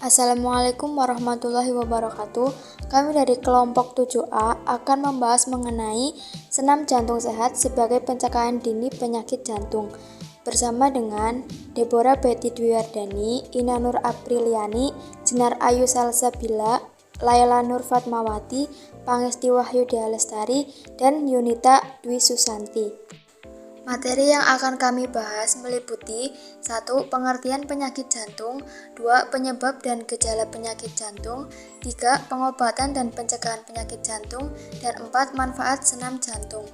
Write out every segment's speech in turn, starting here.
Assalamualaikum warahmatullahi wabarakatuh. Kami dari kelompok 7A akan membahas mengenai senam jantung sehat sebagai pencegahan dini penyakit jantung. Bersama dengan Deborah Betty Dwiardani, Ina Nur Apriliani, Jenar Ayu Salsabila, Laila Nur Fatmawati, Pangesti Wahyu Dea Lestari, dan Yunita Dwi Susanti. Materi yang akan kami bahas meliputi 1. Pengertian penyakit jantung, 2. Penyebab dan gejala penyakit jantung, 3. Pengobatan dan pencegahan penyakit jantung, dan 4. Manfaat senam jantung.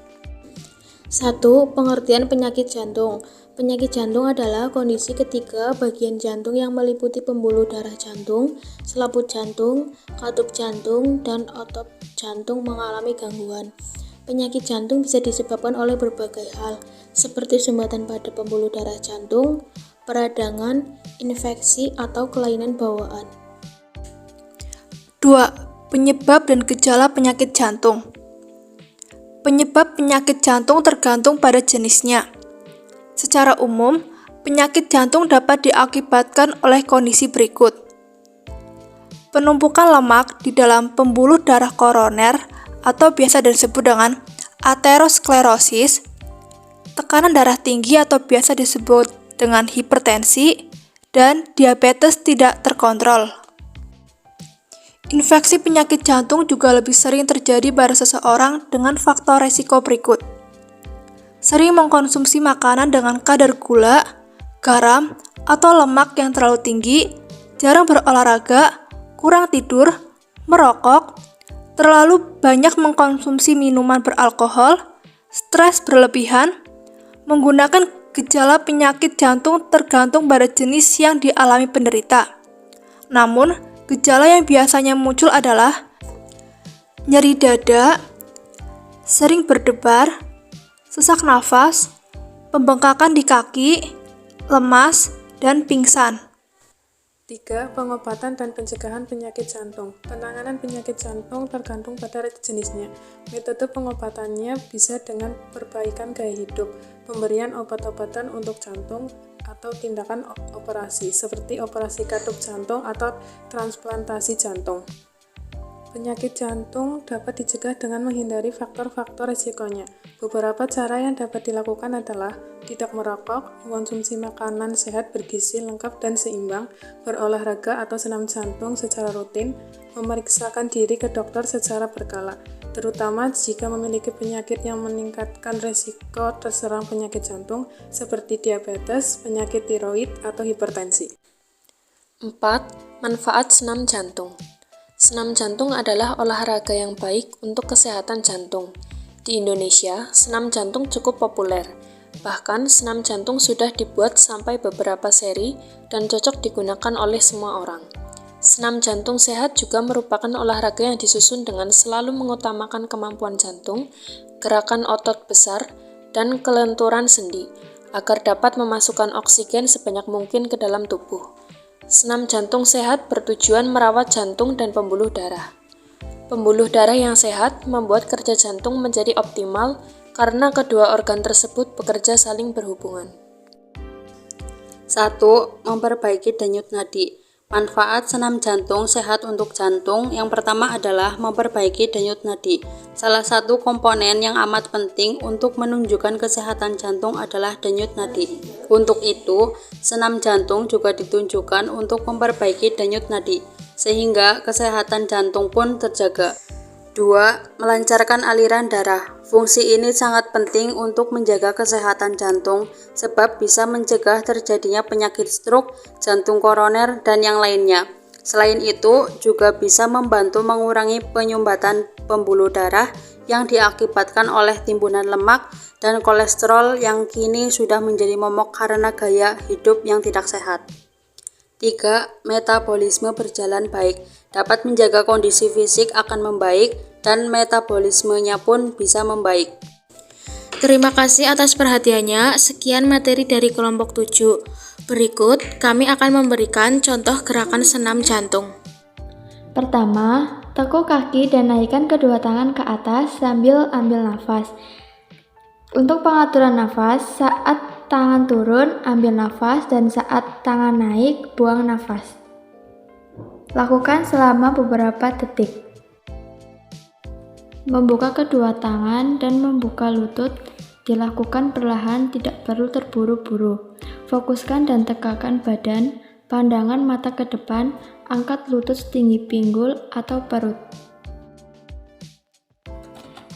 1. Pengertian penyakit jantung. Penyakit jantung adalah kondisi ketika bagian jantung yang meliputi pembuluh darah jantung, selaput jantung, katup jantung, dan otot jantung mengalami gangguan. Penyakit jantung bisa disebabkan oleh berbagai hal, seperti sumbatan pada pembuluh darah jantung, peradangan, infeksi, atau kelainan bawaan. 2. Penyebab dan gejala penyakit jantung. Penyebab penyakit jantung tergantung pada jenisnya. Secara umum, penyakit jantung dapat diakibatkan oleh kondisi berikut. Penumpukan lemak di dalam pembuluh darah koroner atau biasa disebut dengan aterosklerosis, tekanan darah tinggi atau biasa disebut dengan hipertensi, dan diabetes tidak terkontrol. Infeksi penyakit jantung juga lebih sering terjadi pada seseorang dengan faktor resiko berikut. Sering mengkonsumsi makanan dengan kadar gula, garam, atau lemak yang terlalu tinggi, jarang berolahraga, kurang tidur, merokok, terlalu banyak mengkonsumsi minuman beralkohol, stres berlebihan. Menggunakan gejala penyakit jantung tergantung pada jenis yang dialami penderita. Namun, gejala yang biasanya muncul adalah nyeri dada, sering berdebar, sesak nafas, pembengkakan di kaki, lemas, dan pingsan. 3. Pengobatan dan pencegahan penyakit jantung. Penanganan penyakit jantung tergantung pada jenisnya. Metode pengobatannya bisa dengan perbaikan gaya hidup, pemberian obat-obatan untuk jantung, atau tindakan operasi seperti operasi katup jantung atau transplantasi jantung. Penyakit jantung dapat dicegah dengan menghindari faktor-faktor risikonya. Beberapa cara yang dapat dilakukan adalah tidak merokok, mengonsumsi makanan sehat bergizi lengkap dan seimbang, berolahraga atau senam jantung secara rutin, memeriksakan diri ke dokter secara berkala, terutama jika memiliki penyakit yang meningkatkan risiko terserang penyakit jantung seperti diabetes, penyakit tiroid, atau hipertensi. 4. Manfaat senam jantung. Senam jantung adalah olahraga yang baik untuk kesehatan jantung. Di Indonesia, senam jantung cukup populer. Bahkan, senam jantung sudah dibuat sampai beberapa seri dan cocok digunakan oleh semua orang. Senam jantung sehat juga merupakan olahraga yang disusun dengan selalu mengutamakan kemampuan jantung, gerakan otot besar, dan kelenturan sendi, agar dapat memasukkan oksigen sebanyak mungkin ke dalam tubuh. Senam jantung sehat bertujuan merawat jantung dan pembuluh darah. Pembuluh darah yang sehat membuat kerja jantung menjadi optimal karena kedua organ tersebut bekerja saling berhubungan. 1. Memperbaiki denyut nadi. Manfaat senam jantung sehat untuk jantung yang pertama adalah memperbaiki denyut nadi. Salah satu komponen yang amat penting untuk menunjukkan kesehatan jantung adalah denyut nadi. Untuk itu, senam jantung juga ditunjukkan untuk memperbaiki denyut nadi, sehingga kesehatan jantung pun terjaga. 2. Melancarkan aliran darah. Fungsi ini sangat penting untuk menjaga kesehatan jantung sebab bisa mencegah terjadinya penyakit stroke, jantung koroner, dan yang lainnya. Selain itu, juga bisa membantu mengurangi penyumbatan pembuluh darah yang diakibatkan oleh timbunan lemak dan kolesterol yang kini sudah menjadi momok karena gaya hidup yang tidak sehat. 3. Metabolisme berjalan baik. Dapat menjaga kondisi fisik akan membaik dan metabolismenya pun bisa membaik. Terima kasih atas perhatiannya. Sekian materi dari kelompok 7. Berikut, kami akan memberikan contoh gerakan senam jantung. Pertama, tekuk kaki dan naikkan kedua tangan ke atas sambil ambil nafas. Untuk pengaturan nafas, saat tangan turun, ambil nafas, dan saat tangan naik, buang nafas. Lakukan selama beberapa detik. Membuka kedua tangan dan membuka lutut dilakukan perlahan, tidak perlu terburu-buru. Fokuskan dan tegakkan badan, pandangan mata ke depan, angkat lutut setinggi pinggul atau perut.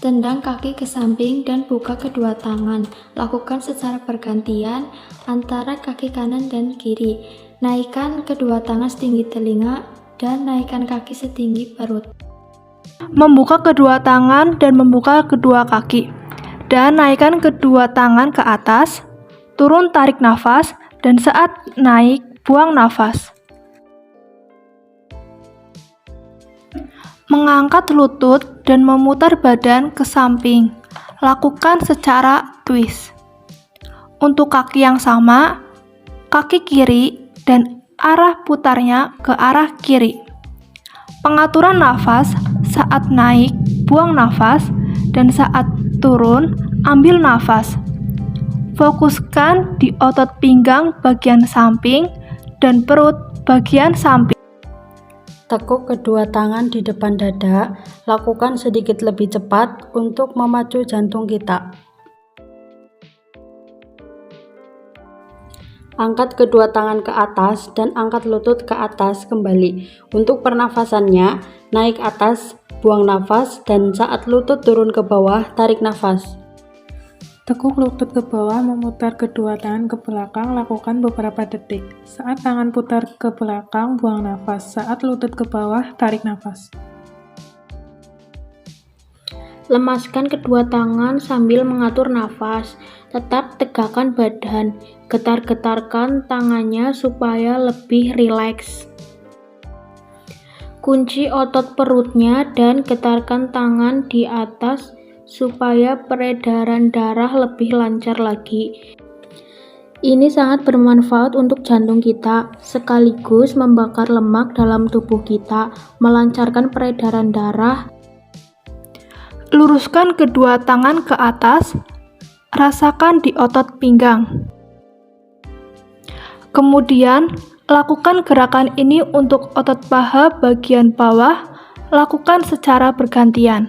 Tendang kaki ke samping dan buka kedua tangan. Lakukan secara bergantian antara kaki kanan dan kiri. Naikkan kedua tangan setinggi telinga dan naikkan kaki setinggi perut. Membuka kedua tangan dan membuka kedua kaki. Dan naikkan kedua tangan ke atas. Turun, tarik nafas, dan saat naik, buang nafas. Mengangkat lutut dan memutar badan ke samping. Lakukan secara twist. Untuk kaki yang sama, kaki kiri dan arah putarnya ke arah kiri. Pengaturan nafas saat naik, buang nafas, dan saat turun, ambil nafas. Fokuskan di otot pinggang bagian samping dan perut bagian samping. Tekuk kedua tangan di depan dada, lakukan sedikit lebih cepat untuk memacu jantung kita. Angkat kedua tangan ke atas dan angkat lutut ke atas kembali. Untuk pernafasannya, naik atas, buang nafas, dan saat lutut turun ke bawah, tarik nafas. Tekuk lutut ke bawah, memutar kedua tangan ke belakang, lakukan beberapa detik. Saat tangan putar ke belakang, buang nafas. Saat lutut ke bawah, tarik nafas. Lemaskan kedua tangan sambil mengatur nafas. Tetap tegakkan badan. Getar-getarkan tangannya supaya lebih rileks. Kunci otot perutnya dan getarkan tangan di atas supaya peredaran darah lebih lancar lagi. Ini sangat bermanfaat untuk jantung kita, sekaligus membakar lemak dalam tubuh kita, melancarkan peredaran darah. Luruskan kedua tangan ke atas, rasakan di otot pinggang. Kemudian, lakukan gerakan ini untuk otot paha bagian bawah, lakukan secara bergantian.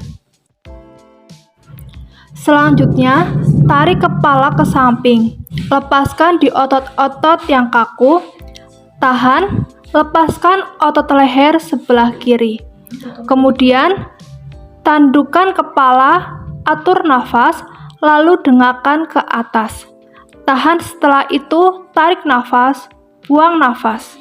Selanjutnya, tarik kepala ke samping. Lepaskan di otot-otot yang kaku. Tahan, lepaskan otot leher sebelah kiri. Kemudian, tandukkan kepala, atur nafas, lalu dengakkan ke atas. Tahan, setelah itu tarik nafas, buang nafas.